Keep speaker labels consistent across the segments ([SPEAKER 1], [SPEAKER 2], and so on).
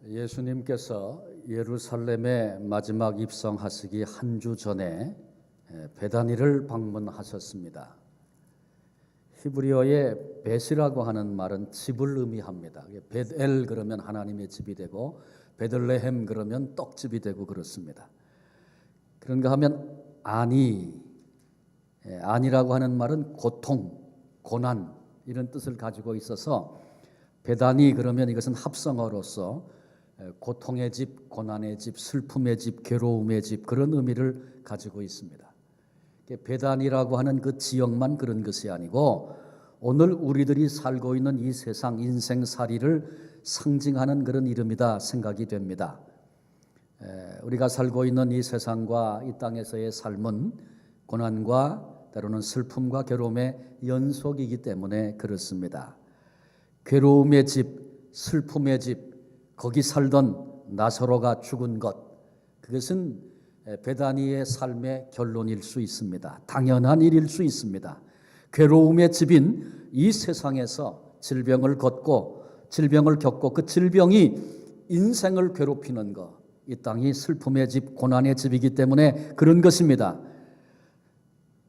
[SPEAKER 1] 예수님께서 예루살렘에 마지막 입성하시기 한 주 전에 베다니를 방문하셨습니다. 히브리어의 벳이라고 하는 말은 집을 의미합니다. 벳엘 그러면 하나님의 집이 되고 베들레헴 그러면 떡집이 되고 그렇습니다. 그런가 하면 안이라고 하는 말은 고통, 고난 이런 뜻을 가지고 있어서 베다니 그러면 이것은 합성어로서 고통의 집, 고난의 집, 슬픔의 집, 괴로움의 집 그런 의미를 가지고 있습니다. 베다니라고 하는 그 지역만 그런 것이 아니고 오늘 우리들이 살고 있는 이 세상 인생살이를 상징하는 그런 이름이다 생각이 됩니다. 우리가 살고 있는 이 세상과 이 땅에서의 삶은 고난과 때로는 슬픔과 괴로움의 연속이기 때문에 그렇습니다. 괴로움의 집, 슬픔의 집, 거기 살던 나사로가 죽은 것, 그것은 베다니의 삶의 결론일 수 있습니다. 당연한 일일 수 있습니다. 괴로움의 집인 이 세상에서 질병을 겪고 그 질병이 인생을 괴롭히는 것, 이 땅이 슬픔의 집, 고난의 집이기 때문에 그런 것입니다.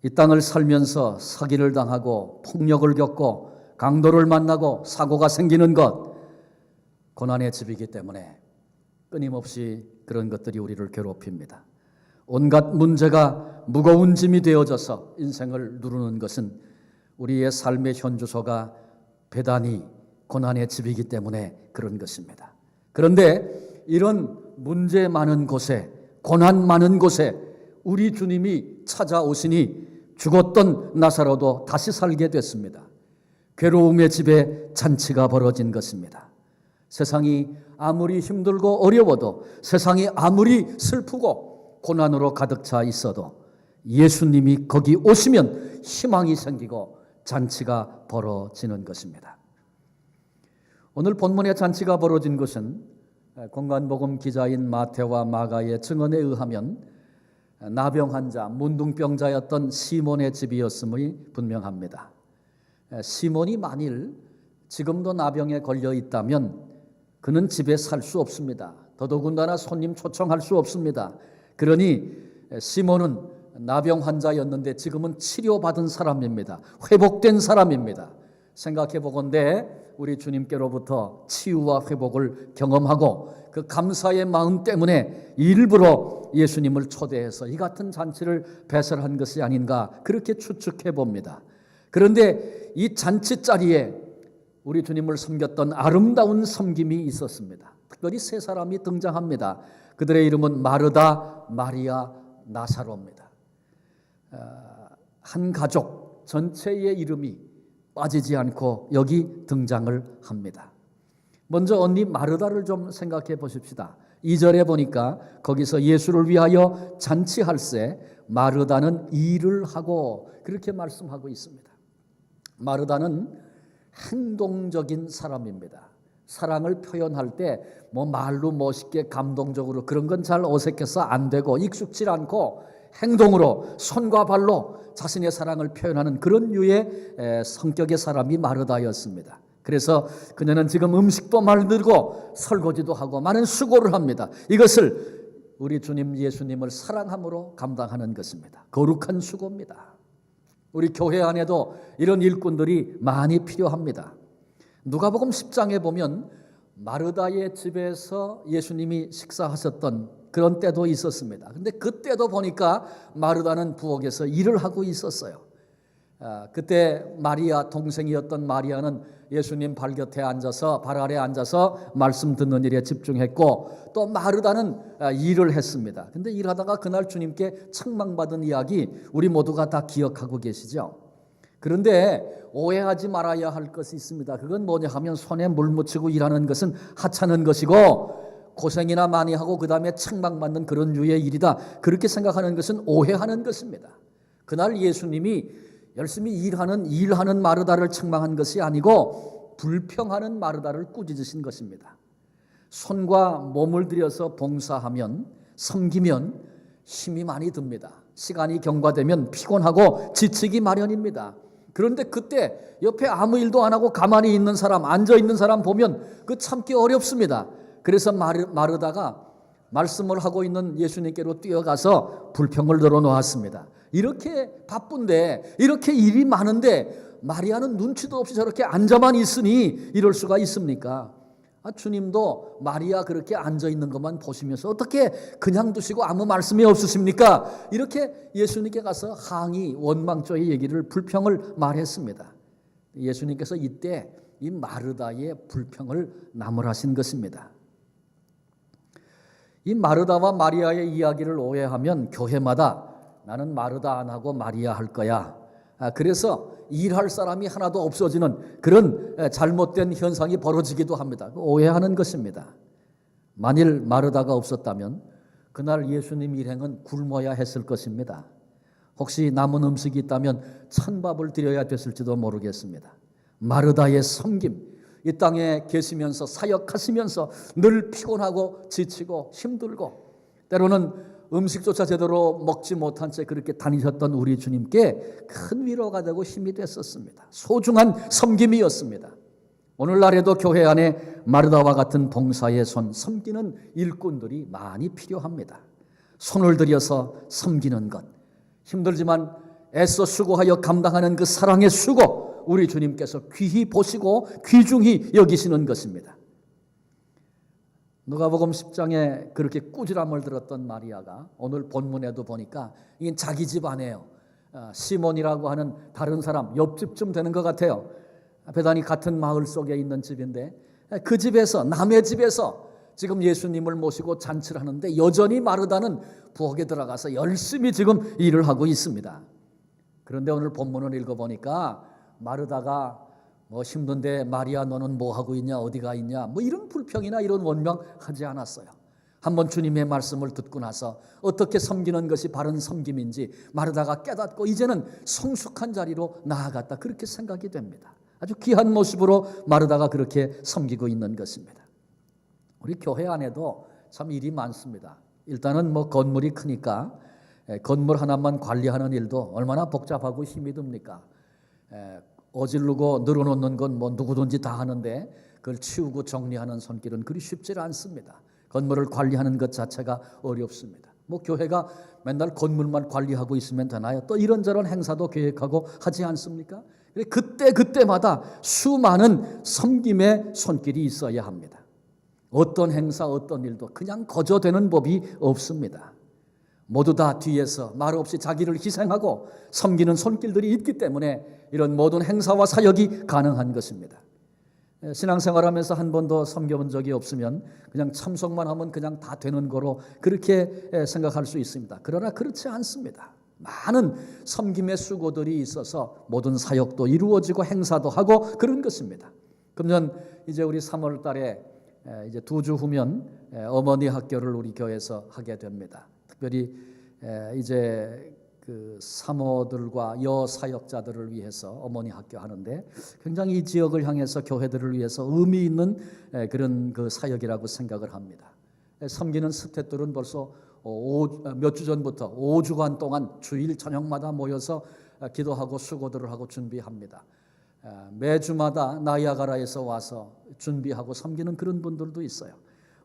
[SPEAKER 1] 이 땅을 살면서 사기를 당하고 폭력을 겪고 강도를 만나고 사고가 생기는 것, 고난의 집이기 때문에 끊임없이 그런 것들이 우리를 괴롭힙니다. 온갖 문제가 무거운 짐이 되어져서 인생을 누르는 것은 우리의 삶의 현주소가 베다니, 고난의 집이기 때문에 그런 것입니다. 그런데 이런 문제 많은 곳에, 고난 많은 곳에 우리 주님이 찾아오시니 죽었던 나사로도 다시 살게 됐습니다. 괴로움의 집에 잔치가 벌어진 것입니다. 세상이 아무리 힘들고 어려워도, 세상이 아무리 슬프고 고난으로 가득 차 있어도 예수님이 거기 오시면 희망이 생기고 잔치가 벌어지는 것입니다. 오늘 본문의 잔치가 벌어진 것은 공관복음 기자인 마태와 마가의 증언에 의하면 나병 환자, 문둥병자였던 시몬의 집이었음이 분명합니다. 시몬이 만일 지금도 나병에 걸려 있다면 그는 집에 살 수 없습니다. 더더군다나 손님 초청할 수 없습니다. 그러니 시몬은 나병 환자였는데 지금은 치료받은 사람입니다. 회복된 사람입니다. 생각해 보건대 우리 주님께로부터 치유와 회복을 경험하고 그 감사의 마음 때문에 일부러 예수님을 초대해서 이 같은 잔치를 배설한 것이 아닌가 그렇게 추측해 봅니다. 그런데 이 잔치 자리에 우리 주님을 섬겼던 아름다운 섬김이 있었습니다. 특별히 세 사람이 등장합니다. 그들의 이름은 마르다, 마리아, 나사로입니다. 한 가족 전체의 이름이 빠지지 않고 여기 등장을 합니다. 먼저 언니 마르다를 좀 생각해 보십시다. 2절에 보니까 거기서 예수를 위하여 잔치할세 마르다는 일을 하고 그렇게 말씀하고 있습니다. 마르다는 행동적인 사람입니다. 사랑을 표현할 때 말로 멋있게 감동적으로 그런 건 잘 어색해서 안 되고 익숙지 않고 행동으로 손과 발로 자신의 사랑을 표현하는 그런 류의 성격의 사람이 마르다였습니다. 그래서 그녀는 지금 음식도 만들고 설거지도 하고 많은 수고를 합니다. 이것을 우리 주님 예수님을 사랑함으로 감당하는 것입니다. 거룩한 수고입니다. 우리 교회 안에도 이런 일꾼들이 많이 필요합니다. 누가복음 10장에 보면 마르다의 집에서 예수님이 식사하셨던 그런 때도 있었습니다. 그런데 그때도 보니까 마르다는 부엌에서 일을 하고 있었어요. 그때 마리아 동생이었던 마리아는 예수님 발 곁에 앉아서 발 아래 앉아서 말씀 듣는 일에 집중했고 또 마르다는 일을 했습니다. 그런데 일하다가 그날 주님께 책망받은 이야기 우리 모두가 다 기억하고 계시죠. 그런데 오해하지 말아야 할 것이 있습니다. 그건 뭐냐 하면 손에 물 묻히고 일하는 것은 하찮은 것이고 고생이나 많이 하고 그 다음에 책망받는 그런 류의 일이다. 그렇게 생각하는 것은 오해하는 것입니다. 그날 예수님이 열심히 일하는 마르다를 책망한 것이 아니고 불평하는 마르다를 꾸짖으신 것입니다. 손과 몸을 들여서 봉사하면 섬기면 힘이 많이 듭니다. 시간이 경과되면 피곤하고 지치기 마련입니다. 그런데 그때 옆에 아무 일도 안 하고 가만히 있는 사람, 앉아 있는 사람 보면 그 참기 어렵습니다. 그래서 마르다가 말씀을 하고 있는 예수님께로 뛰어가서 불평을 늘어놓았습니다. 이렇게 바쁜데, 이렇게 일이 많은데 마리아는 눈치도 없이 저렇게 앉아만 있으니 이럴 수가 있습니까? 주님도 마리아 그렇게 앉아 있는 것만 보시면서 어떻게 그냥 두시고 아무 말씀이 없으십니까? 이렇게 예수님께 가서 항의, 원망조의 얘기를, 불평을 말했습니다. 예수님께서 이때 이 마르다의 불평을 나무라신 것입니다. 이 마르다와 마리아의 이야기를 오해하면 교회마다 나는 마르다 안 하고 마리아 할 거야. 그래서 일할 사람이 하나도 없어지는 그런 잘못된 현상이 벌어지기도 합니다. 오해하는 것입니다. 만일 마르다가 없었다면 그날 예수님 일행은 굶어야 했을 것입니다. 혹시 남은 음식이 있다면 찬밥을 드려야 됐을지도 모르겠습니다. 마르다의 섬김, 이 땅에 계시면서 사역하시면서 늘 피곤하고 지치고 힘들고 때로는 음식조차 제대로 먹지 못한 채 그렇게 다니셨던 우리 주님께 큰 위로가 되고 힘이 됐었습니다. 소중한 섬김이었습니다. 오늘날에도 교회 안에 마르다와 같은 봉사의 손, 섬기는 일꾼들이 많이 필요합니다. 손을 들여서 섬기는 것, 힘들지만 애써 수고하여 감당하는 그 사랑의 수고, 우리 주님께서 귀히 보시고 귀중히 여기시는 것입니다. 누가복음 10장에 그렇게 꾸지람을 들었던 마리아가 오늘 본문에도 보니까 이게 자기 집 아내예요. 시몬이라고 하는 다른 사람, 옆집쯤 되는 것 같아요. 베다니 같은 마을 속에 있는 집인데 그 집에서, 남의 집에서 지금 예수님을 모시고 잔치를 하는데 여전히 마르다는 부엌에 들어가서 열심히 지금 일을 하고 있습니다. 그런데 오늘 본문을 읽어보니까 마르다가 힘든데 마리아 너는 뭐 하고 있냐, 어디가 있냐, 이런 불평이나 이런 원망 하지 않았어요. 한번 주님의 말씀을 듣고 나서 어떻게 섬기는 것이 바른 섬김인지 마르다가 깨닫고 이제는 성숙한 자리로 나아갔다, 그렇게 생각이 됩니다. 아주 귀한 모습으로 마르다가 그렇게 섬기고 있는 것입니다. 우리 교회 안에도 참 일이 많습니다. 일단은 건물이 크니까 건물 하나만 관리하는 일도 얼마나 복잡하고 힘이 듭니까? 어지르고 늘어놓는 건 누구든지 다 하는데 그걸 치우고 정리하는 손길은 그리 쉽지 않습니다. 건물을 관리하는 것 자체가 어렵습니다. 교회가 맨날 건물만 관리하고 있으면 되나요? 또 이런저런 행사도 계획하고 하지 않습니까? 그때마다 수많은 섬김의 손길이 있어야 합니다. 어떤 행사, 어떤 일도 그냥 거저되는 법이 없습니다. 모두 다 뒤에서 말없이 자기를 희생하고 섬기는 손길들이 있기 때문에 이런 모든 행사와 사역이 가능한 것입니다. 신앙생활하면서 한 번도 섬겨본 적이 없으면 그냥 참석만 하면 그냥 다 되는 거로 그렇게 생각할 수 있습니다. 그러나 그렇지 않습니다. 많은 섬김의 수고들이 있어서 모든 사역도 이루어지고 행사도 하고 그런 것입니다. 그러면 이제 우리 3월 달에 이제 2주 후면 어머니 학교를 우리 교회에서 하게 됩니다. 특별히 이제 그 사모들과 여사역자들을 위해서 어머니 학교 하는데 굉장히 이 지역을 향해서 교회들을 위해서 의미 있는 그런 그 사역이라고 생각을 합니다. 섬기는 스태프들은 벌써 몇 주 전부터 5주간 동안 주일 저녁마다 모여서 기도하고 수고들을 하고 준비합니다. 매주마다 나이아가라에서 와서 준비하고 섬기는 그런 분들도 있어요.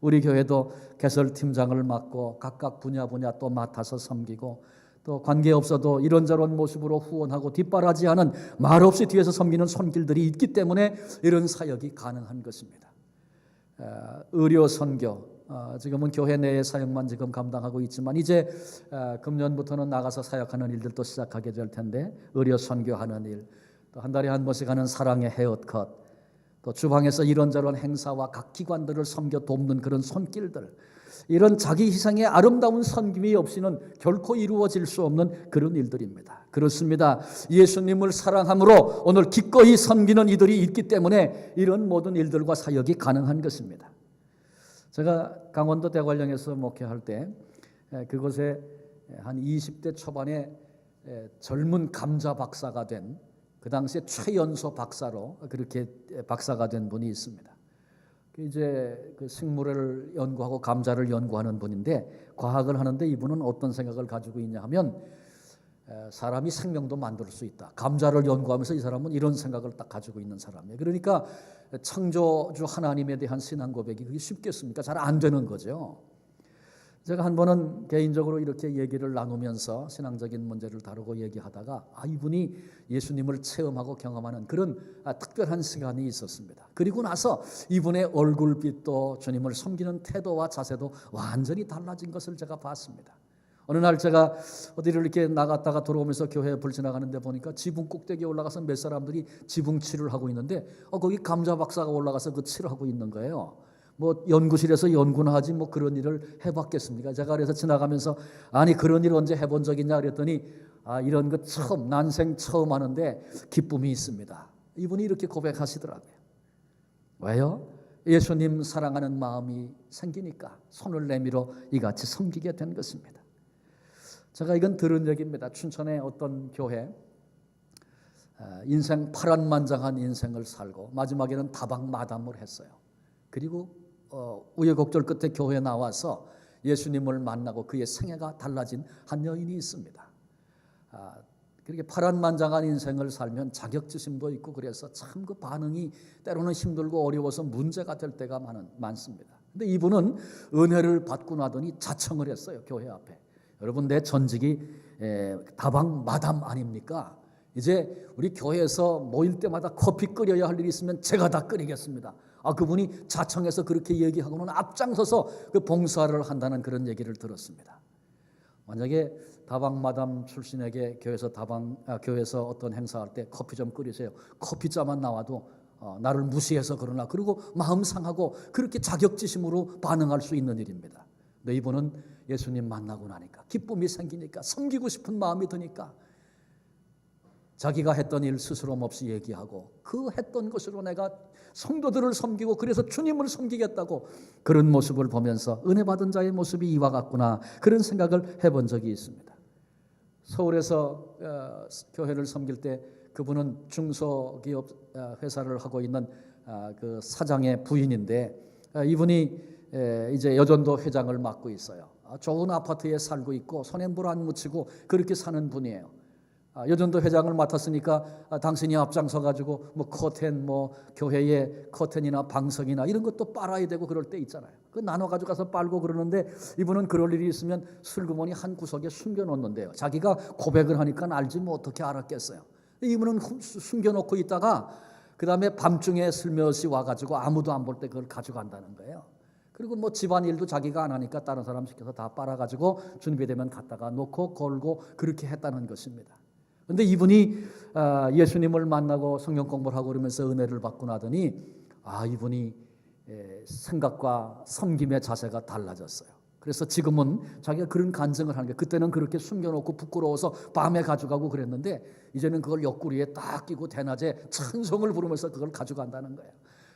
[SPEAKER 1] 우리 교회도 개설팀장을 맡고 각각 분야 또 맡아서 섬기고 또 관계없어도 이런저런 모습으로 후원하고 뒷바라지하는 말없이 뒤에서 섬기는 손길들이 있기 때문에 이런 사역이 가능한 것입니다. 의료 선교, 지금은 교회 내의 사역만 지금 감당하고 있지만 이제 금년부터는 나가서 사역하는 일들도 시작하게 될 텐데 의료 선교하는 일, 또 한 달에 한 번씩 하는 사랑의 헤어컷, 또 주방에서 이런저런 행사와 각 기관들을 섬겨 돕는 그런 손길들, 이런 자기 희생의 아름다운 섬김이 없이는 결코 이루어질 수 없는 그런 일들입니다. 그렇습니다. 예수님을 사랑함으로 오늘 기꺼이 섬기는 이들이 있기 때문에 이런 모든 일들과 사역이 가능한 것입니다. 제가 강원도 대관령에서 목회할 때 그곳에 한 20대 초반에 젊은 감자 박사가 된, 그 당시에 최연소 박사로 그렇게 박사가 된 분이 있습니다. 이제 그 식물을 연구하고 감자를 연구하는 분인데 과학을 하는데 이분은 어떤 생각을 가지고 있냐 하면 사람이 생명도 만들 수 있다. 감자를 연구하면서 이 사람은 이런 생각을 딱 가지고 있는 사람이에요. 그러니까 창조주 하나님에 대한 신앙 고백이 그게 쉽겠습니까? 잘 안 되는 거죠. 제가 한 번은 개인적으로 이렇게 얘기를 나누면서 신앙적인 문제를 다루고 얘기하다가 이분이 예수님을 체험하고 경험하는 그런 특별한 시간이 있었습니다. 그리고 나서 이분의 얼굴빛도 주님을 섬기는 태도와 자세도 완전히 달라진 것을 제가 봤습니다. 어느 날 제가 어디를 이렇게 나갔다가 돌아오면서 교회에 불 지나가는데 보니까 지붕 꼭대기에 올라가서 몇 사람들이 지붕칠을 하고 있는데 거기 감자 박사가 올라가서 그 칠을 하고 있는 거예요. 뭐 연구실에서 연구나 하지 뭐 그런 일을 해봤겠습니까? 제가 그래서 지나가면서 아니 그런 일 언제 해본 적 있냐 그랬더니 이런 거 처음 난생 처음 하는데 기쁨이 있습니다. 이분이 이렇게 고백하시더라고요. 왜요? 예수님 사랑하는 마음이 생기니까 손을 내밀어 이같이 섬기게 된 것입니다. 제가 이건 들은 얘기입니다. 춘천의 어떤 교회 인생 파란만장한 인생을 살고 마지막에는 다방 마담을 했어요. 그리고 우여곡절 끝에 교회에 나와서 예수님을 만나고 그의 생애가 달라진 한 여인이 있습니다. 그렇게 파란만장한 인생을 살면 자격지심도 있고 그래서 참 그 반응이 때로는 힘들고 어려워서 문제가 될 때가 많습니다. 근데 이분은 은혜를 받고 나더니 자청을 했어요. 교회 앞에. 여러분 내 전직이 다방 마담 아닙니까? 이제 우리 교회에서 모일 때마다 커피 끓여야 할 일이 있으면 제가 다 끓이겠습니다. 그분이 자청해서 그렇게 얘기하고는 앞장서서 그 봉사를 한다는 그런 얘기를 들었습니다. 만약에 다방 마담 출신에게 교회에서 어떤 행사할 때 커피 좀 끓이세요. 커피자만 나와도 나를 무시해서 그러나 그리고 마음 상하고 그렇게 자격지심으로 반응할 수 있는 일입니다. 근데 이분은 예수님 만나고 나니까 기쁨이 생기니까 섬기고 싶은 마음이 드니까 자기가 했던 일 스스럼 없이 얘기하고 그 했던 것으로 내가 성도들을 섬기고 그래서 주님을 섬기겠다고 그런 모습을 보면서 은혜 받은 자의 모습이 이와 같구나 그런 생각을 해본 적이 있습니다. 서울에서 교회를 섬길 때 그분은 중소기업 회사를 하고 있는 그 사장의 부인인데 이분이 이제 여전도 회장을 맡고 있어요. 좋은 아파트에 살고 있고 손에 물 안 묻히고 그렇게 사는 분이에요. 여전도 회장을 맡았으니까 당신이 앞장서 가지고 뭐 커튼 뭐 교회의 커튼이나 방석이나 이런 것도 빨아야 되고 그럴 때 있잖아요. 그 나눠 가지고 가서 빨고 그러는데 이분은 그럴 일이 있으면 슬그머니 한 구석에 숨겨 놓는데요. 자기가 고백을 하니까 알지 뭐 어떻게 알았겠어요. 이분은 숨겨 놓고 있다가 그다음에 밤중에 슬며시 와 가지고 아무도 안 볼 때 그걸 가져간다는 거예요. 그리고 뭐 집안일도 자기가 안 하니까 다른 사람 시켜서 다 빨아 가지고 준비되면 갖다가 놓고 걸고 그렇게 했다는 것입니다. 그런데 이분이 예수님을 만나고 성경 공부를 하고 그러면서 은혜를 받고 나더니 이분이 생각과 섬김의 자세가 달라졌어요. 그래서 지금은 자기가 그런 간증을 하는 게 그때는 그렇게 숨겨놓고 부끄러워서 밤에 가져가고 그랬는데 이제는 그걸 옆구리에 딱 끼고 대낮에 찬송을 부르면서 그걸 가져간다는 거예요.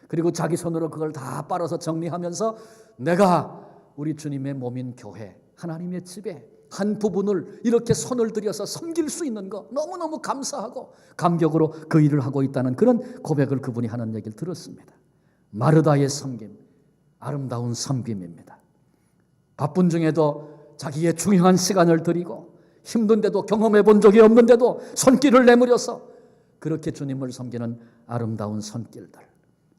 [SPEAKER 1] 그리고 자기 손으로 그걸 다 빨아서 정리하면서 내가 우리 주님의 몸인 교회 하나님의 집에 한 부분을 이렇게 손을 들여서 섬길 수 있는 거 너무너무 감사하고 감격으로 그 일을 하고 있다는 그런 고백을 그분이 하는 얘기를 들었습니다. 마르다의 섬김, 아름다운 섬김입니다. 바쁜 중에도 자기의 중요한 시간을 들이고 힘든데도 경험해 본 적이 없는데도 손길을 내밀어서 그렇게 주님을 섬기는 아름다운 손길들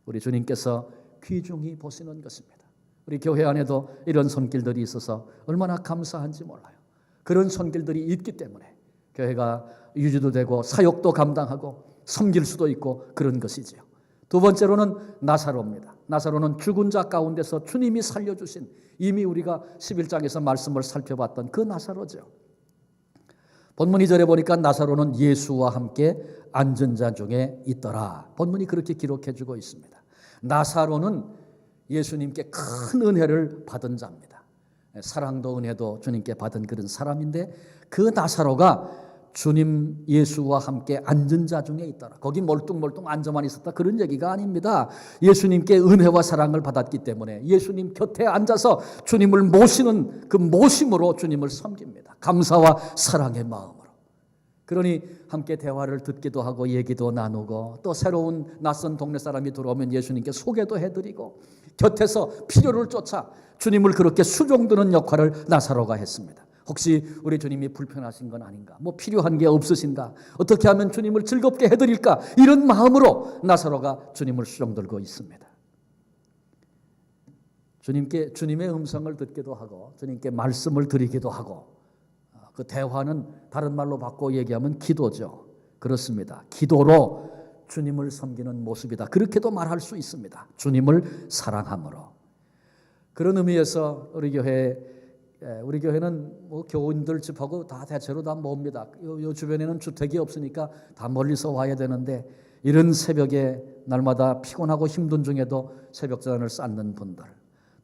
[SPEAKER 1] 우리 주님께서 귀중히 보시는 것입니다. 우리 교회 안에도 이런 손길들이 있어서 얼마나 감사한지 몰라요. 그런 손길들이 있기 때문에 교회가 유지도 되고 사역도 감당하고 섬길 수도 있고 그런 것이지요. 두 번째로는 나사로입니다. 나사로는 죽은 자 가운데서 주님이 살려주신 이미 우리가 11장에서 말씀을 살펴봤던 그 나사로죠. 본문 2절에 보니까 나사로는 예수와 함께 앉은 자 중에 있더라. 본문이 그렇게 기록해주고 있습니다. 나사로는 예수님께 큰 은혜를 받은 자입니다. 사랑도 은혜도 주님께 받은 그런 사람인데 그 나사로가 주님 예수와 함께 앉은 자 중에 있더라. 거기 멀뚱멀뚱 앉아만 있었다 그런 얘기가 아닙니다. 예수님께 은혜와 사랑을 받았기 때문에 예수님 곁에 앉아서 주님을 모시는 그 모심으로 주님을 섬깁니다. 감사와 사랑의 마음으로. 그러니 함께 대화를 듣기도 하고 얘기도 나누고 또 새로운 낯선 동네 사람이 들어오면 예수님께 소개도 해드리고 곁에서 필요를 쫓아 주님을 그렇게 수종드는 역할을 나사로가 했습니다. 혹시 우리 주님이 불편하신 건 아닌가? 뭐 필요한 게 없으신가? 어떻게 하면 주님을 즐겁게 해드릴까? 이런 마음으로 나사로가 주님을 수종들고 있습니다. 주님의 음성을 듣기도 하고 주님께 말씀을 드리기도 하고, 그 대화는 다른 말로 바꿔 얘기하면 기도죠. 그렇습니다. 기도로 주님을 섬기는 모습이다. 그렇게도 말할 수 있습니다. 주님을 사랑함으로. 그런 의미에서 우리 교회는 뭐 교인들 집하고 다 대체로 다 멉니다. 요 주변에는 주택이 없으니까 다 멀리서 와야 되는데, 이런 새벽에 날마다 피곤하고 힘든 중에도 새벽전을 쌓는 분들,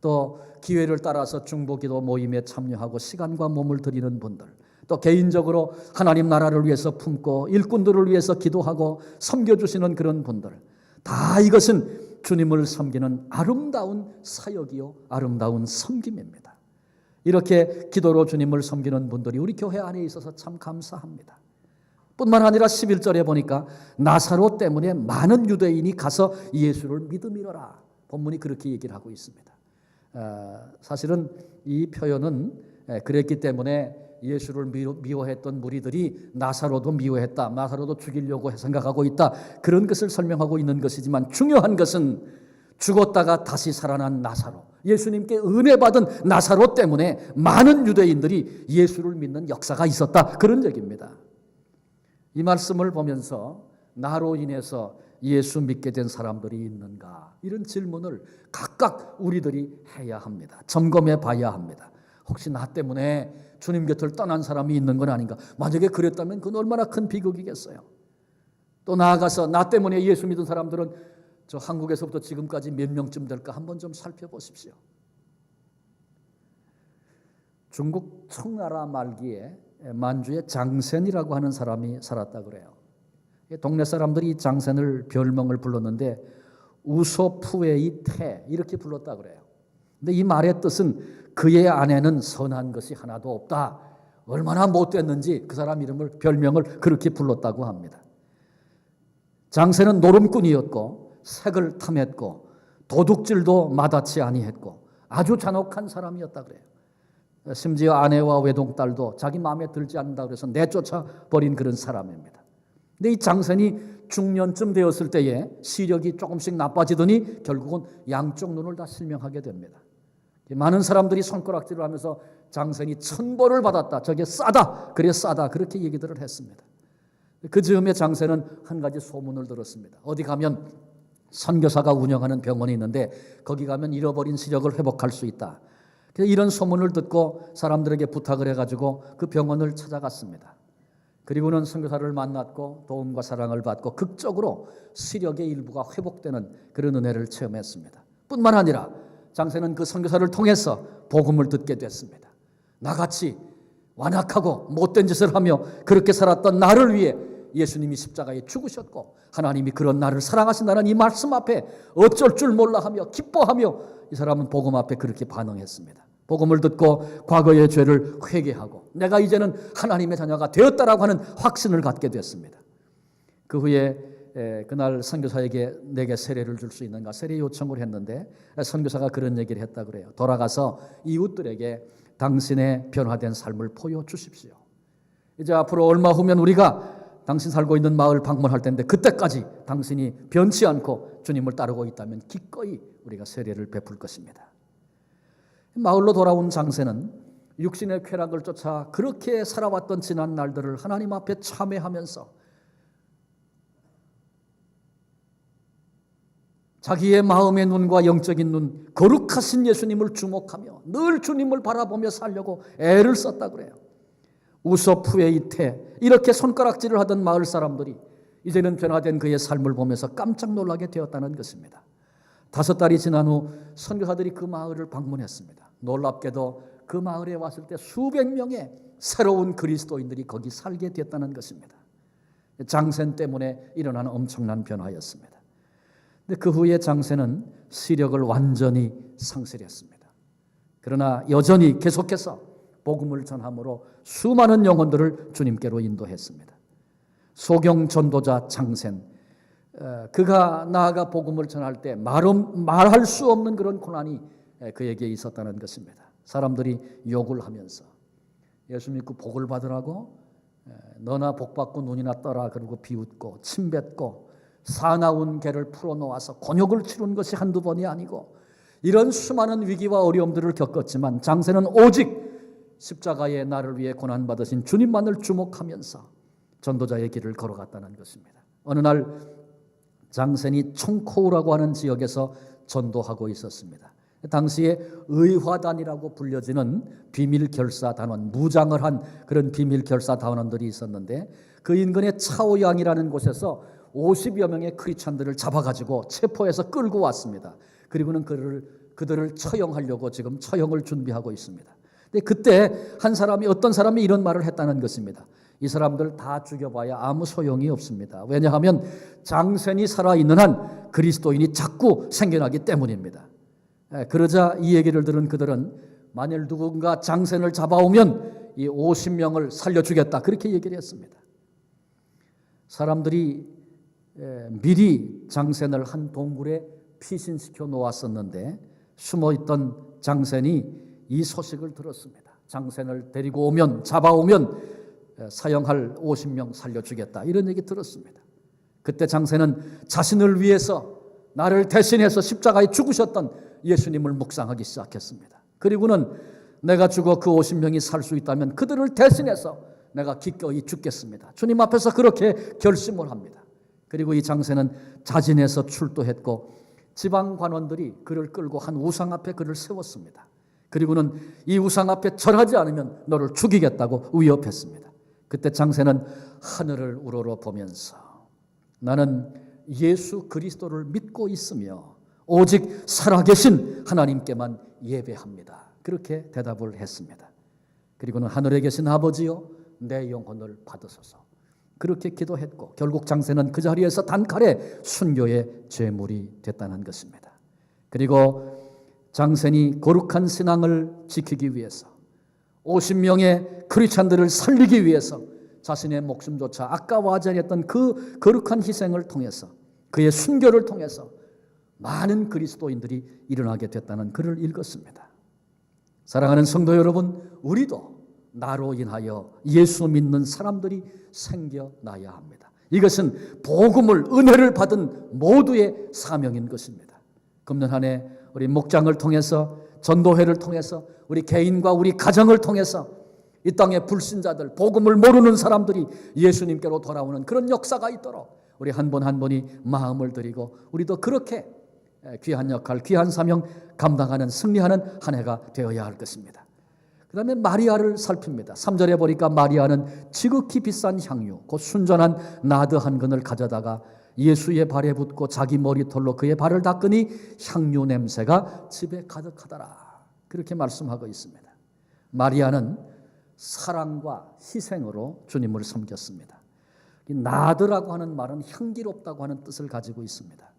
[SPEAKER 1] 또 기회를 따라서 중보기도 모임에 참여하고 시간과 몸을 드리는 분들, 또 개인적으로 하나님 나라를 위해서 품고 일꾼들을 위해서 기도하고 섬겨주시는 그런 분들, 다 이것은 주님을 섬기는 아름다운 사역이요 아름다운 섬김입니다. 이렇게 기도로 주님을 섬기는 분들이 우리 교회 안에 있어서 참 감사합니다. 뿐만 아니라 11절에 보니까 나사로 때문에 많은 유대인이 가서 예수를 믿음이로라. 본문이 그렇게 얘기를 하고 있습니다. 사실은 이 표현은 그랬기 때문에 예수를 미워했던 무리들이 나사로도 미워했다, 나사로도 죽이려고 생각하고 있다, 그런 것을 설명하고 있는 것이지만, 중요한 것은 죽었다가 다시 살아난 나사로, 예수님께 은혜 받은 나사로 때문에 많은 유대인들이 예수를 믿는 역사가 있었다, 그런 얘기입니다. 이 말씀을 보면서 나로 인해서 예수 믿게 된 사람들이 있는가, 이런 질문을 각각 우리들이 해야 합니다. 점검해 봐야 합니다. 혹시 나 때문에 주님 곁을 떠난 사람이 있는 건 아닌가? 만약에 그랬다면 그건 얼마나 큰 비극이겠어요. 또 나아가서 나 때문에 예수 믿은 사람들은 저 한국에서부터 지금까지 몇 명쯤 될까 한번 좀 살펴보십시오. 중국 청나라 말기에 만주에 장센이라고 하는 사람이 살았다 그래요. 동네 사람들이 이 장센을 별명을 불렀는데 우소푸웨이 태 이렇게 불렀다 그래요. 근데 이 말의 뜻은 그의 아내는 선한 것이 하나도 없다. 얼마나 못됐는지 그 사람 이름을 별명을 그렇게 불렀다고 합니다. 장센은 노름꾼이었고 색을 탐했고 도둑질도 마다치 아니했고 아주 잔혹한 사람이었다 그래요. 심지어 아내와 외동딸도 자기 마음에 들지 않는다 그래서 내쫓아 버린 그런 사람입니다. 근데 이 장센이 중년쯤 되었을 때에 시력이 조금씩 나빠지더니 결국은 양쪽 눈을 다 실명하게 됩니다. 많은 사람들이 손가락질을 하면서 장센이 천벌을 받았다, 저게 싸다, 그래 싸다, 그렇게 얘기들을 했습니다. 그 즈음에 장센은 한 가지 소문을 들었습니다. 어디 가면 선교사가 운영하는 병원이 있는데 거기 가면 잃어버린 시력을 회복할 수 있다. 그래서 이런 소문을 듣고 사람들에게 부탁을 해가지고 그 병원을 찾아갔습니다. 그리고는 선교사를 만났고 도움과 사랑을 받고 극적으로 시력의 일부가 회복되는 그런 은혜를 체험했습니다. 뿐만 아니라 장센은 그 선교사를 통해서 복음을 듣게 됐습니다. 나같이 완악하고 못된 짓을 하며 그렇게 살았던 나를 위해 예수님이 십자가에 죽으셨고 하나님이 그런 나를 사랑하신다는 이 말씀 앞에 어쩔 줄 몰라 하며 기뻐하며 이 사람은 복음 앞에 그렇게 반응했습니다. 복음을 듣고 과거의 죄를 회개하고 내가 이제는 하나님의 자녀가 되었다라고 하는 확신을 갖게 됐습니다. 그 후에 그날 선교사에게 내게 세례를 줄 수 있는가 세례 요청을 했는데 선교사가 그런 얘기를 했다 그래요. 돌아가서 이웃들에게 당신의 변화된 삶을 보여주십시오. 이제 앞으로 얼마 후면 우리가 당신 살고 있는 마을 방문할 텐데 그때까지 당신이 변치 않고 주님을 따르고 있다면 기꺼이 우리가 세례를 베풀 것입니다. 마을로 돌아온 장세는 육신의 쾌락을 쫓아 그렇게 살아왔던 지난 날들을 하나님 앞에 참회하면서 자기의 마음의 눈과 영적인 눈, 거룩하신 예수님을 주목하며 늘 주님을 바라보며 살려고 애를 썼다 그래요. 우소푸에이테 이렇게 손가락질을 하던 마을 사람들이 이제는 변화된 그의 삶을 보면서 깜짝 놀라게 되었다는 것입니다. 5달이 지난 후 선교사들이 그 마을을 방문했습니다. 놀랍게도 그 마을에 왔을 때 수백 명의 새로운 그리스도인들이 거기 살게 됐다는 것입니다. 장센 때문에 일어난 엄청난 변화였습니다. 근데 그 후에 장세는 시력을 완전히 상실했습니다. 그러나 여전히 계속해서 복음을 전함으로 수많은 영혼들을 주님께로 인도했습니다. 소경 전도자 장센, 그가 나아가 복음을 전할 때 말할 수 없는 그런 고난이 그에게 있었다는 것입니다. 사람들이 욕을 하면서 예수 믿고 복을 받으라고 너나 복 받고 눈이나 떠라 그러고 비웃고 침뱉고 사나운 개를 풀어놓아서 곤욕을 치른 것이 한두 번이 아니고 이런 수많은 위기와 어려움들을 겪었지만 장세는 오직 십자가에 나를 위해 고난받으신 주님만을 주목하면서 전도자의 길을 걸어갔다는 것입니다. 어느 날 장센이 총코우라고 하는 지역에서 전도하고 있었습니다. 당시에 의화단이라고 불려지는 비밀결사단원, 무장을 한 그런 비밀결사단원들이 있었는데 그 인근의 차오양이라는 곳에서 50여 명의 크리스찬들을 잡아가지고 체포해서 끌고 왔습니다. 그리고는 그들을 처형하려고 지금 처형을 준비하고 있습니다. 근데 그때 어떤 사람이 이런 말을 했다는 것입니다. 이 사람들 다 죽여봐야 아무 소용이 없습니다. 왜냐하면 장센이 살아있는 한 그리스도인이 자꾸 생겨나기 때문입니다. 그러자 이 얘기를 들은 그들은 만일 누군가 장센을 잡아오면 이 50명을 살려주겠다 그렇게 얘기를 했습니다. 사람들이 미리 장센을 한 동굴에 피신시켜 놓았었는데 숨어있던 장센이 이 소식을 들었습니다. 장센을 데리고 오면 잡아오면 사형할 50명 살려주겠다 이런 얘기 들었습니다. 그때 장센은 자신을 위해서 나를 대신해서 십자가에 죽으셨던 예수님을 묵상하기 시작했습니다. 그리고는 내가 죽어 그 50명이 살 수 있다면 그들을 대신해서 내가 기꺼이 죽겠습니다. 주님 앞에서 그렇게 결심을 합니다. 그리고 이 장세는 자진해서 출도했고 지방 관원들이 그를 끌고 한 우상 앞에 그를 세웠습니다. 그리고는 이 우상 앞에 절하지 않으면 너를 죽이겠다고 위협했습니다. 그때 장세는 하늘을 우러러 보면서 나는 예수 그리스도를 믿고 있으며 오직 살아계신 하나님께만 예배합니다. 그렇게 대답을 했습니다. 그리고는 하늘에 계신 아버지여 내 영혼을 받으소서. 그렇게 기도했고 결국 장세는 그 자리에서 단칼에 순교의 제물이 됐다는 것입니다. 그리고 장센이 거룩한 신앙을 지키기 위해서 50명의 크리스찬들을 살리기 위해서 자신의 목숨조차 아까워하지 않았던 그 거룩한 희생을 통해서 그의 순교를 통해서 많은 그리스도인들이 일어나게 됐다는 글을 읽었습니다. 사랑하는 성도 여러분, 우리도 나로 인하여 예수 믿는 사람들이 생겨나야 합니다. 이것은 복음을 은혜를 받은 모두의 사명인 것입니다. 금년 한 해 우리 목장을 통해서 전도회를 통해서 우리 개인과 우리 가정을 통해서 이 땅의 불신자들, 복음을 모르는 사람들이 예수님께로 돌아오는 그런 역사가 있도록 우리 한 분 한 분이 마음을 드리고 우리도 그렇게 귀한 역할, 귀한 사명 감당하는 승리하는 한 해가 되어야 할 것입니다. 그 다음에 마리아를 살핍니다. 3절에 보니까 마리아는 지극히 비싼 향유, 곧 순전한 나드 한 근을 가져다가 예수의 발에 붓고 자기 머리털로 그의 발을 닦으니 향유 냄새가 집에 가득하더라. 그렇게 말씀하고 있습니다. 마리아는 사랑과 희생으로 주님을 섬겼습니다. 이 나드라고 하는 말은 향기롭다고 하는 뜻을 가지고 있습니다.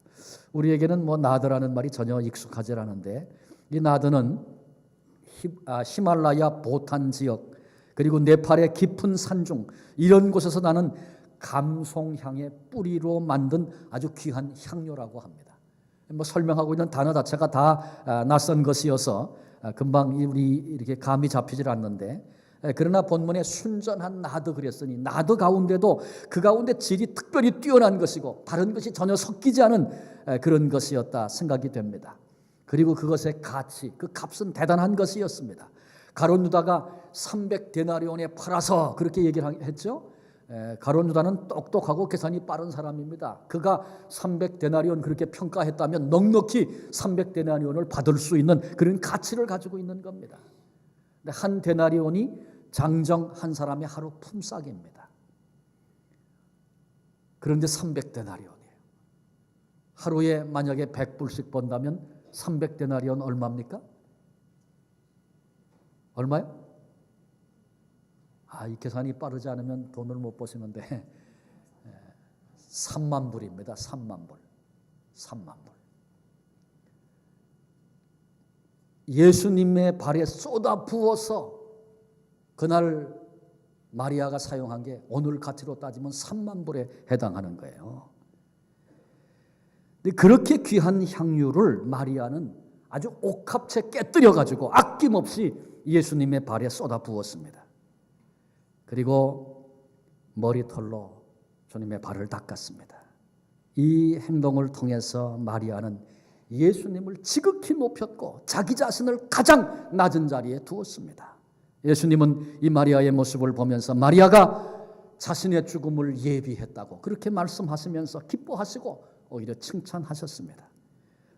[SPEAKER 1] 우리에게는 나드라는 말이 전혀 익숙하지 않은데 이 나드는 히말라야 보탄 지역 그리고 네팔의 깊은 산중 이런 곳에서 나는 감송향의 뿌리로 만든 아주 귀한 향료라고 합니다. 설명하고 있는 단어 자체가 다 낯선 것이어서 금방 우리 이렇게 감이 잡히질 않는데 그러나 본문에 순전한 나드 그랬으니 나드 가운데도 그 가운데 질이 특별히 뛰어난 것이고 다른 것이 전혀 섞이지 않은 그런 것이었다 생각이 됩니다. 그리고 그것의 가치, 그 값은 대단한 것이었습니다. 가룟 유다가 300데나리온에 팔아서 그렇게 얘기를 했죠. 가룟 유다는 똑똑하고 계산이 빠른 사람입니다. 그가 300데나리온 그렇게 평가했다면 넉넉히 300데나리온을 받을 수 있는 그런 가치를 가지고 있는 겁니다. 근데 한 데나리온이 장정 한 사람의 하루 품삯입니다. 그런데 300데나리온이에요. 하루에 만약에 100불씩 번다면 300데나리온 얼마입니까? 얼마요? 이 계산이 빠르지 않으면 돈을 못 버시는데 3만 불입니다. 3만 불. 3만 불. 예수님의 발에 쏟아 부어서 그날 마리아가 사용한 게 오늘 가치로 따지면 3만 불에 해당하는 거예요. 근데 그렇게 귀한 향유를 마리아는 아주 옥합채 깨뜨려 가지고 아낌없이 예수님의 발에 쏟아 부었습니다. 그리고 머리털로 주님의 발을 닦았습니다. 이 행동을 통해서 마리아는 예수님을 지극히 높였고 자기 자신을 가장 낮은 자리에 두었습니다. 예수님은 이 마리아의 모습을 보면서 마리아가 자신의 죽음을 예비했다고 그렇게 말씀하시면서 기뻐하시고 오히려 칭찬하셨습니다.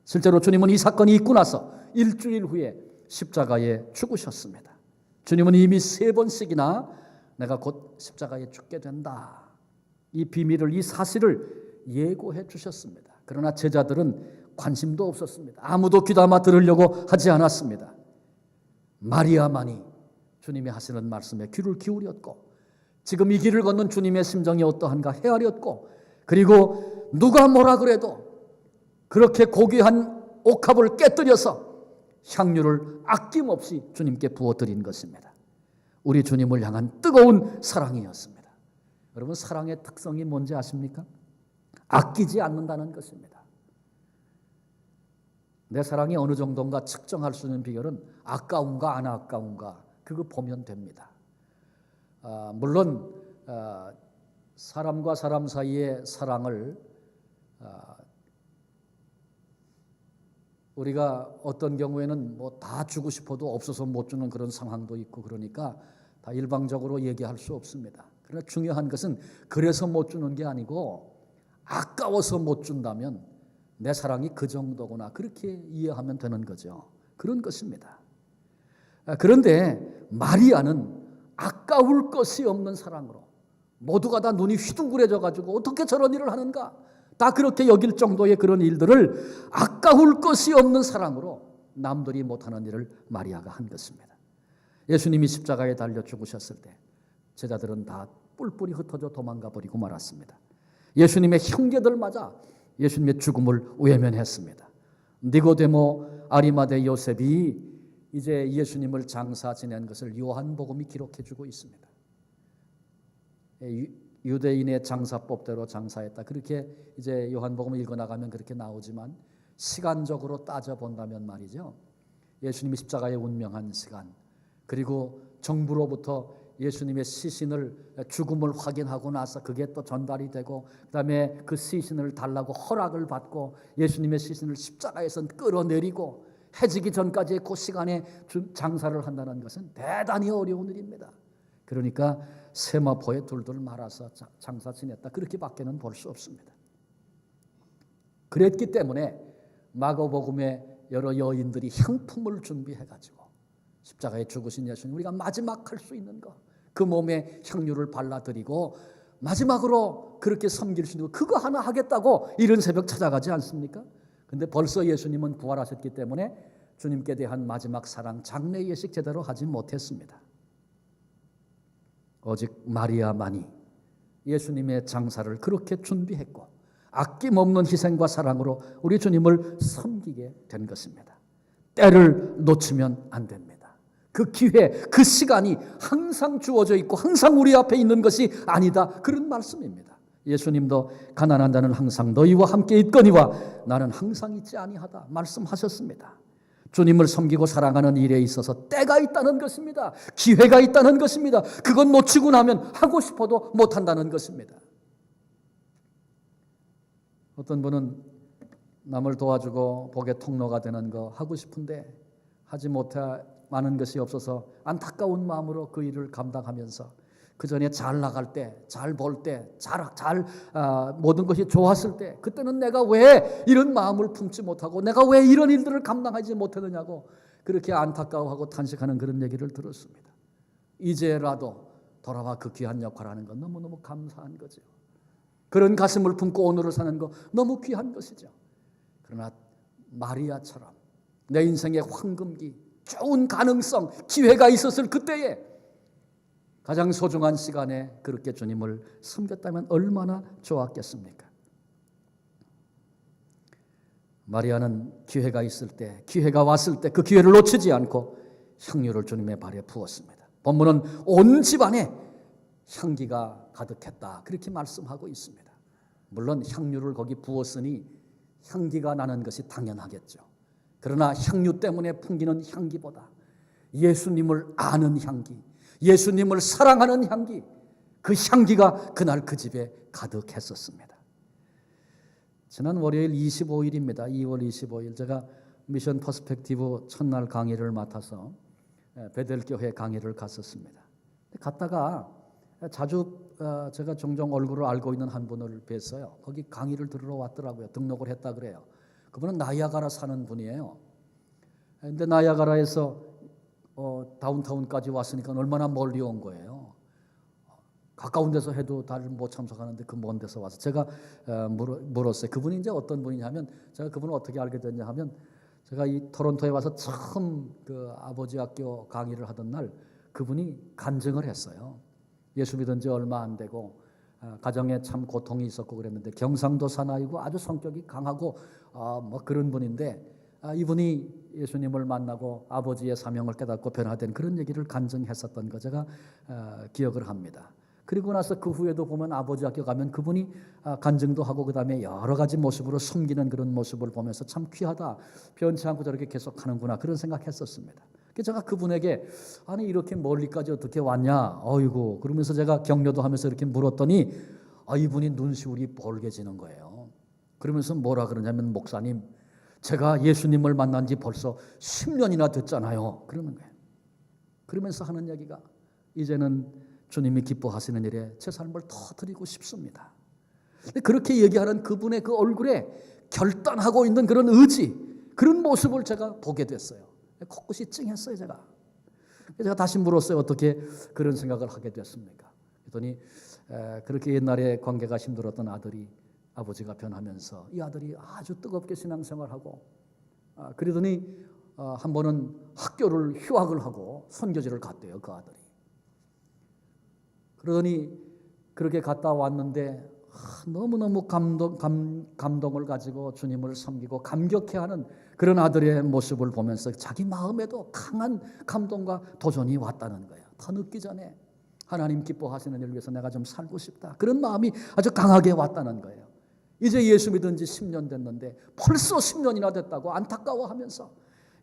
[SPEAKER 1] 실제로 주님은 이 사건이 있고 나서 일주일 후에 십자가에 죽으셨습니다. 주님은 이미 3번씩이나 내가 곧 십자가에 죽게 된다, 이 비밀을, 이 사실을 예고해 주셨습니다. 그러나 제자들은 관심도 없었습니다. 아무도 귀담아 들으려고 하지 않았습니다. 마리아만이 주님이 하시는 말씀에 귀를 기울였고 지금 이 길을 걷는 주님의 심정이 어떠한가 헤아렸고, 그리고 누가 뭐라 그래도 그렇게 고귀한 옥합을 깨뜨려서 향유를 아낌없이 주님께 부어드린 것입니다. 우리 주님을 향한 뜨거운 사랑이었습니다. 여러분, 사랑의 특성이 뭔지 아십니까? 아끼지 않는다는 것입니다. 내 사랑이 어느 정도인가 측정할 수 있는 비결은 아까운가 안 아까운가 그거 보면 됩니다. 물론 사람과 사람 사이의 사랑을 우리가 어떤 경우에는 뭐 다 주고 싶어도 없어서 못 주는 그런 상황도 있고 그러니까 다 일방적으로 얘기할 수 없습니다. 그러나 중요한 것은 그래서 못 주는 게 아니고 아까워서 못 준다면 내 사랑이 그 정도구나, 그렇게 이해하면 되는 거죠. 그런 것입니다. 그런데 마리아는 아까울 것이 없는 사랑으로, 모두가 다 눈이 휘둥그레져 가지고 어떻게 저런 일을 하는가, 다 그렇게 여길 정도의 그런 일들을 아까울 것이 없는 사랑으로 남들이 못하는 일을 마리아가 한 것입니다. 예수님이 십자가에 달려 죽으셨을 때 제자들은 다 뿔뿔이 흩어져 도망가 버리고 말았습니다. 예수님의 형제들마저 예수님의 죽음을 외면했습니다. 니고데모, 아리마대 요셉이 이제 예수님을 장사 지낸 것을 요한복음이 기록해주고 있습니다. 유대인의 장사법대로 장사했다, 그렇게 이제 요한복음을 읽어나가면 그렇게 나오지만 시간적으로 따져본다면 말이죠, 예수님이 십자가에 운명한 시간, 그리고 정부로부터 예수님의 시신을, 죽음을 확인하고 나서 그게 또 전달이 되고 그 다음에 그 시신을 달라고 허락을 받고 예수님의 시신을 십자가에서 끌어내리고 해지기 전까지의 그 시간에 장사를 한다는 것은 대단히 어려운 일입니다. 그러니까 세마포에 둘둘 말아서 장사 지냈다, 그렇게밖에는 볼 수 없습니다. 그랬기 때문에 마가복음의 여러 여인들이 향품을 준비해가지고 십자가에 죽으신 예수님, 우리가 마지막 할 수 있는 것, 그 몸에 향유를 발라드리고 마지막으로 그렇게 섬길 수 있는 것, 그거 하나 하겠다고 이른 새벽 찾아가지 않습니까? 근데 벌써 예수님은 부활하셨기 때문에 주님께 대한 마지막 사랑, 장례 예식 제대로 하지 못했습니다. 오직 마리아만이 예수님의 장사를 그렇게 준비했고 아낌없는 희생과 사랑으로 우리 주님을 섬기게 된 것입니다. 때를 놓치면 안 됩니다. 그 기회, 그 시간이 항상 주어져 있고 항상 우리 앞에 있는 것이 아니다, 그런 말씀입니다. 예수님도 가난한 자는 항상 너희와 함께 있거니와 나는 항상 있지 아니하다 말씀하셨습니다. 주님을 섬기고 사랑하는 일에 있어서 때가 있다는 것입니다. 기회가 있다는 것입니다. 그건 놓치고 나면 하고 싶어도 못한다는 것입니다. 어떤 분은 남을 도와주고 복의 통로가 되는 거 하고 싶은데 하지 못해 많은 것이 없어서 안타까운 마음으로 그 일을 감당하면서 그 전에 잘 나갈 때, 잘 벌 때, 모든 것이 좋았을 때, 그때는 내가 왜 이런 마음을 품지 못하고 내가 왜 이런 일들을 감당하지 못했느냐고 그렇게 안타까워하고 탄식하는 그런 얘기를 들었습니다. 이제라도 돌아와 그 귀한 역할을 하는 건 너무너무 감사한 거죠. 그런 가슴을 품고 오늘을 사는 거 너무 귀한 것이죠. 그러나 마리아처럼 내 인생의 황금기, 좋은 가능성, 기회가 있었을 그때에 가장 소중한 시간에 그렇게 주님을 섬겼다면 얼마나 좋았겠습니까? 마리아는 기회가 있을 때, 기회가 왔을 때 그 기회를 놓치지 않고 향유를 주님의 발에 부었습니다. 본문은 온 집안에 향기가 가득했다, 그렇게 말씀하고 있습니다. 물론 향유를 거기 부었으니 향기가 나는 것이 당연하겠죠. 그러나 향유 때문에 풍기는 향기보다 예수님을 아는 향기, 예수님을 사랑하는 향기, 그 향기가 그날 그 집에 가득했었습니다. 지난 월요일 25일입니다. 2월 25일 제가 미션 퍼스펙티브 첫날 강의를 맡아서 베델교회 강의를 갔었습니다. 갔다가 자주 제가 종종 얼굴을 알고 있는 한 분을 뵀어요. 거기 강의를 들으러 왔더라고요. 등록을 했다 그래요. 그분은 나이아가라 사는 분이에요. 근데 나이아가라에서 다운타운까지 왔으니까 얼마나 멀리 온 거예요. 가까운 데서 해도 다들 못 참석하는데 그 먼 데서 와서 제가 물었어요. 그분이 이제 어떤 분이냐면, 제가 그분을 어떻게 알게 됐냐 하면, 제가 이 토론토에 와서 처음 그 아버지 학교 강의를 하던 날 그분이 간증을 했어요. 예수 믿은 지 얼마 안 되고 가정에 참 고통이 있었고 그랬는데 경상도 사나이고 아주 성격이 강하고 뭐 그런 분인데, 이분이 예수님을 만나고 아버지의 사명을 깨닫고 변화된 그런 얘기를 간증했었던 거 제가 기억을 합니다. 그리고 나서 그 후에도 보면 아버지 학교 가면 그분이 간증도 하고 그다음에 여러 가지 모습으로 섬기는 그런 모습을 보면서 참 귀하다, 변치 않고 저렇게 계속 하는구나, 그런 생각했었습니다. 그래서 제가 그분에게 아니 이렇게 멀리까지 어떻게 왔냐, 어이구, 그러면서 제가 격려도 하면서 이렇게 물었더니 이분이 눈시울이 벌게지는 거예요. 그러면서 뭐라 그러냐면, 목사님, 제가 예수님을 만난 지 벌써 10년이나 됐잖아요, 그러는 거예요. 그러면서 하는 얘기가, 이제는 주님이 기뻐하시는 일에 제 삶을 더 드리고 싶습니다. 그렇게 얘기하는 그분의 그 얼굴에 결단하고 있는 그런 의지, 그런 모습을 제가 보게 됐어요. 코끝이 찡했어요, 제가. 제가 다시 물었어요. 어떻게 그런 생각을 하게 됐습니까? 그랬더니 그렇게 옛날에 관계가 힘들었던 아들이, 아버지가 변하면서 이 아들이 아주 뜨겁게 신앙생활하고, 그러더니 한 번은 학교를 휴학을 하고 선교지를 갔대요, 그 아들이. 그러더니 그렇게 갔다 왔는데 너무너무 감동을 가지고 주님을 섬기고 감격해하는 그런 아들의 모습을 보면서 자기 마음에도 강한 감동과 도전이 왔다는 거예요. 더 늦기 전에 하나님 기뻐하시는 일을 위해서 내가 좀 살고 싶다, 그런 마음이 아주 강하게 왔다는 거예요. 이제 예수 믿은 지 10년 됐는데 벌써 10년이나 됐다고 안타까워하면서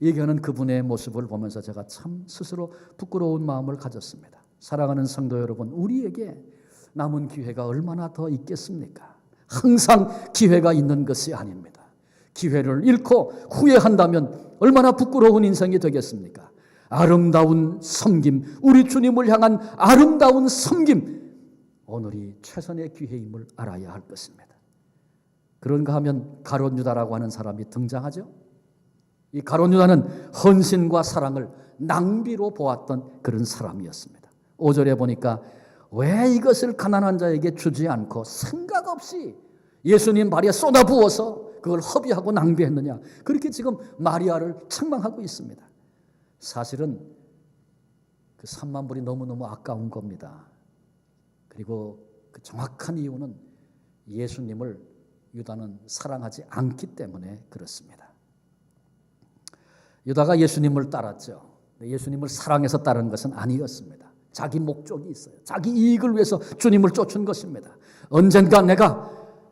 [SPEAKER 1] 얘기하는 그분의 모습을 보면서 제가 참 스스로 부끄러운 마음을 가졌습니다. 사랑하는 성도 여러분, 우리에게 남은 기회가 얼마나 더 있겠습니까? 항상 기회가 있는 것이 아닙니다. 기회를 잃고 후회한다면 얼마나 부끄러운 인생이 되겠습니까? 아름다운 섬김, 우리 주님을 향한 아름다운 섬김, 오늘이 최선의 기회임을 알아야 할 것입니다. 그런가 하면 가룟 유다라고 하는 사람이 등장하죠. 이 가룟 유다는 헌신과 사랑을 낭비로 보았던 그런 사람이었습니다. 5절에 보니까 왜 이것을 가난한 자에게 주지 않고 생각 없이 예수님 발에 쏟아부어서 그걸 허비하고 낭비했느냐, 그렇게 지금 마리아를 책망하고 있습니다. 사실은 그 3만 불이 너무너무 아까운 겁니다. 그리고 그 정확한 이유는 예수님을 유다는 사랑하지 않기 때문에 그렇습니다. 유다가 예수님을 따랐죠. 예수님을 사랑해서 따른 것은 아니었습니다. 자기 목적이 있어요. 자기 이익을 위해서 주님을 쫓은 것입니다. 언젠가 내가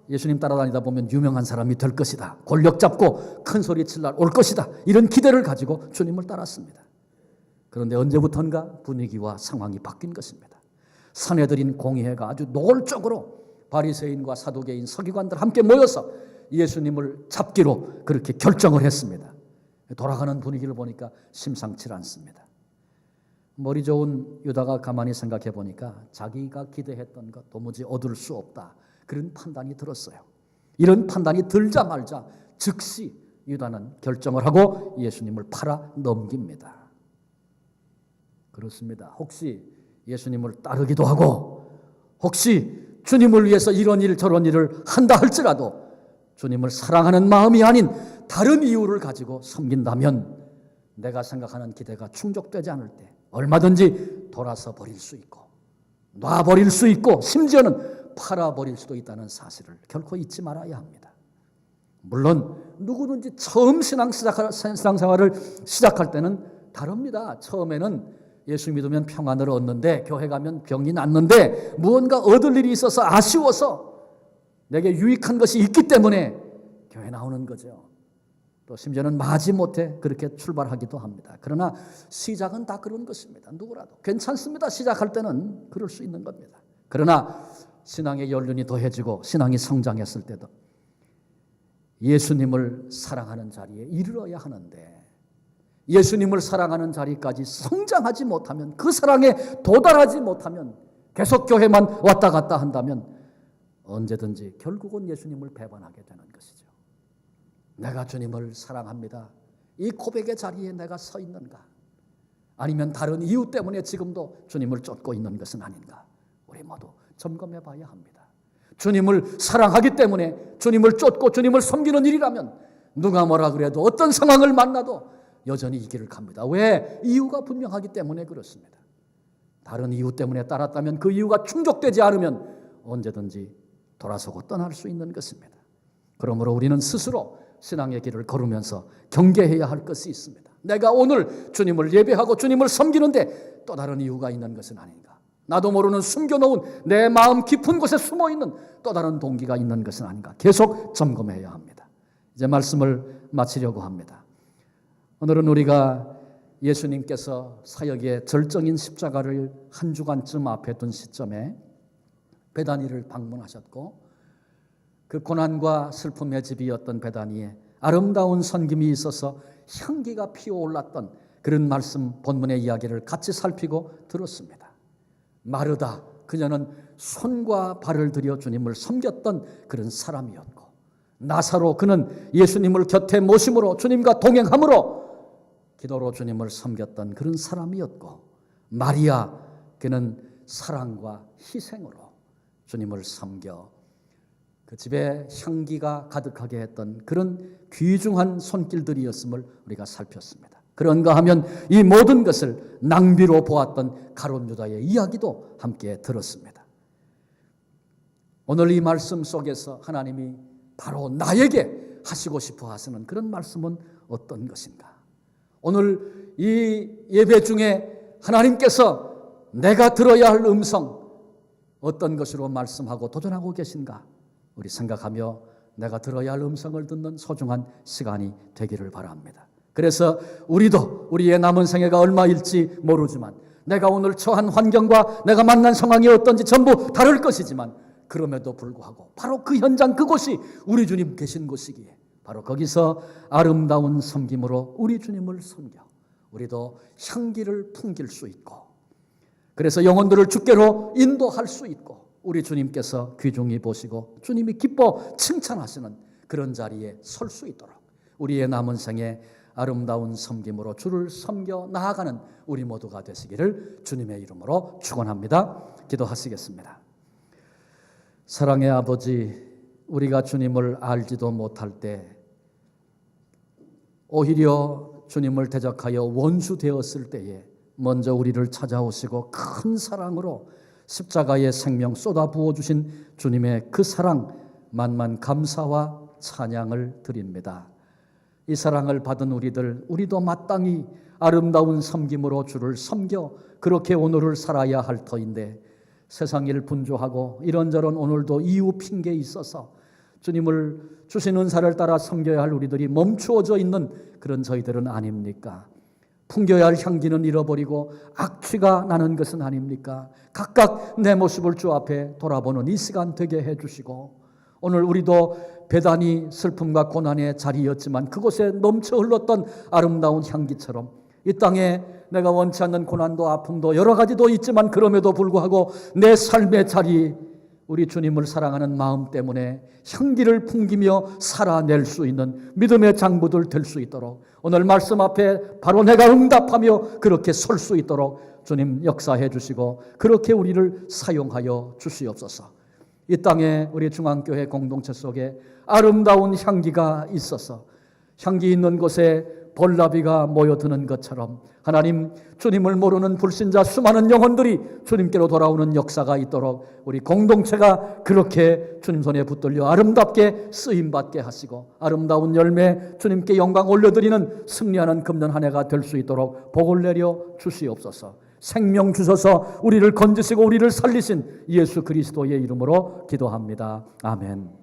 [SPEAKER 1] 예수님 따라다니다 보면 유명한 사람이 될 것이다, 권력 잡고 큰 소리 칠 날 올 것이다, 이런 기대를 가지고 주님을 따랐습니다. 그런데 언제부턴가 분위기와 상황이 바뀐 것입니다. 사내들인 공의회가 아주 노골적으로 바리새인과 사두개인 서기관들 함께 모여서 예수님을 잡기로 그렇게 결정을 했습니다. 돌아가는 분위기를 보니까 심상치 않습니다. 머리 좋은 유다가 가만히 생각해 보니까 자기가 기대했던 것 도무지 얻을 수 없다, 그런 판단이 들었어요. 이런 판단이 들자마자 즉시 유다는 결정을 하고 예수님을 팔아 넘깁니다. 그렇습니다. 혹시 예수님을 따르기도 하고, 혹시 주님을 위해서 이런 일 저런 일을 한다 할지라도 주님을 사랑하는 마음이 아닌 다른 이유를 가지고 섬긴다면 내가 생각하는 기대가 충족되지 않을 때 얼마든지 돌아서 버릴 수 있고, 놔버릴 수 있고, 심지어는 팔아버릴 수도 있다는 사실을 결코 잊지 말아야 합니다. 물론 누구든지 처음 신앙생활을 시작할 때는 다릅니다. 처음에는 예수 믿으면 평안을 얻는데, 교회 가면 병이 낫는데, 무언가 얻을 일이 있어서 아쉬워서 내게 유익한 것이 있기 때문에 교회 나오는 거죠. 또 심지어는 마지못해 그렇게 출발하기도 합니다. 그러나 시작은 다 그런 것입니다. 누구라도 괜찮습니다. 시작할 때는 그럴 수 있는 겁니다. 그러나 신앙의 연륜이 더해지고 신앙이 성장했을 때도 예수님을 사랑하는 자리에 이르러야 하는데, 예수님을 사랑하는 자리까지 성장하지 못하면, 그 사랑에 도달하지 못하면, 계속 교회만 왔다 갔다 한다면 언제든지 결국은 예수님을 배반하게 되는 것이죠. 내가 주님을 사랑합니다. 이 고백의 자리에 내가 서 있는가? 아니면 다른 이유 때문에 지금도 주님을 쫓고 있는 것은 아닌가? 우리 모두 점검해 봐야 합니다. 주님을 사랑하기 때문에 주님을 쫓고 주님을 섬기는 일이라면 누가 뭐라 그래도 어떤 상황을 만나도 여전히 이 길을 갑니다. 왜? 이유가 분명하기 때문에 그렇습니다. 다른 이유 때문에 따랐다면 그 이유가 충족되지 않으면 언제든지 돌아서고 떠날 수 있는 것입니다. 그러므로 우리는 스스로 신앙의 길을 걸으면서 경계해야 할 것이 있습니다. 내가 오늘 주님을 예배하고 주님을 섬기는데 또 다른 이유가 있는 것은 아닌가? 나도 모르는 숨겨놓은 내 마음 깊은 곳에 숨어있는 또 다른 동기가 있는 것은 아닌가? 계속 점검해야 합니다. 이제 말씀을 마치려고 합니다. 오늘은 우리가 예수님께서 사역의 절정인 십자가를 한 주간쯤 앞에 둔 시점에 베다니를 방문하셨고, 그 고난과 슬픔의 집이었던 베다니에 아름다운 선김이 있어서 향기가 피어올랐던 그런 말씀 본문의 이야기를 같이 살피고 들었습니다. 마르다, 그녀는 손과 발을 들여 주님을 섬겼던 그런 사람이었고, 나사로, 그는 예수님을 곁에 모심으로 주님과 동행함으로 기도로 주님을 섬겼던 그런 사람이었고, 마리아, 그는 사랑과 희생으로 주님을 섬겨 그 집에 향기가 가득하게 했던 그런 귀중한 손길들이었음을 우리가 살폈습니다. 그런가 하면 이 모든 것을 낭비로 보았던 가룟 유다의 이야기도 함께 들었습니다. 오늘 이 말씀 속에서 하나님이 바로 나에게 하시고 싶어 하시는 그런 말씀은 어떤 것인가? 오늘 이 예배 중에 하나님께서 내가 들어야 할 음성 어떤 것으로 말씀하고 도전하고 계신가? 우리 생각하며 내가 들어야 할 음성을 듣는 소중한 시간이 되기를 바랍니다. 그래서 우리도 우리의 남은 생애가 얼마일지 모르지만, 내가 오늘 처한 환경과 내가 만난 상황이 어떤지 전부 다를 것이지만, 그럼에도 불구하고 바로 그 현장, 그곳이 우리 주님 계신 곳이기에 바로 거기서 아름다운 섬김으로 우리 주님을 섬겨 우리도 향기를 풍길 수 있고, 그래서 영혼들을 주께로 인도할 수 있고, 우리 주님께서 귀중히 보시고 주님이 기뻐 칭찬하시는 그런 자리에 설 수 있도록 우리의 남은 생에 아름다운 섬김으로 주를 섬겨 나아가는 우리 모두가 되시기를 주님의 이름으로 축원합니다. 기도하시겠습니다. 사랑의 아버지, 우리가 주님을 알지도 못할 때 오히려 주님을 대적하여 원수 되었을 때에 먼저 우리를 찾아오시고 큰 사랑으로 십자가의 생명 쏟아부어 주신 주님의 그 사랑 만만 감사와 찬양을 드립니다. 이 사랑을 받은 우리도 마땅히 아름다운 섬김으로 주를 섬겨 그렇게 오늘을 살아야 할 터인데, 세상 일 분주하고 이런저런 오늘도 이유 핑계에 있어서 주님을 주신 은사를 따라 섬겨야 할 우리들이 멈추어져 있는 그런 저희들은 아닙니까? 풍겨야 할 향기는 잃어버리고 악취가 나는 것은 아닙니까? 각각 내 모습을 주 앞에 돌아보는 이 시간 되게 해주시고, 오늘 우리도 배단이 슬픔과 고난의 자리였지만 그곳에 넘쳐 흘렀던 아름다운 향기처럼 이 땅에 내가 원치 않는 고난도 아픔도 여러 가지도 있지만 그럼에도 불구하고 내 삶의 자리, 우리 주님을 사랑하는 마음 때문에 향기를 풍기며 살아낼 수 있는 믿음의 장부들 될 수 있도록 오늘 말씀 앞에 바로 내가 응답하며 그렇게 설 수 있도록 주님 역사해 주시고 그렇게 우리를 사용하여 주시옵소서. 이 땅에 우리 중앙교회 공동체 속에 아름다운 향기가 있어서 향기 있는 곳에 벌나비가 모여드는 것처럼 하나님, 주님을 모르는 불신자 수많은 영혼들이 주님께로 돌아오는 역사가 있도록 우리 공동체가 그렇게 주님 손에 붙들려 아름답게 쓰임받게 하시고 아름다운 열매 주님께 영광 올려드리는 승리하는 금년 한 해가 될 수 있도록 복을 내려 주시옵소서. 생명 주셔서 우리를 건지시고 우리를 살리신 예수 그리스도의 이름으로 기도합니다. 아멘.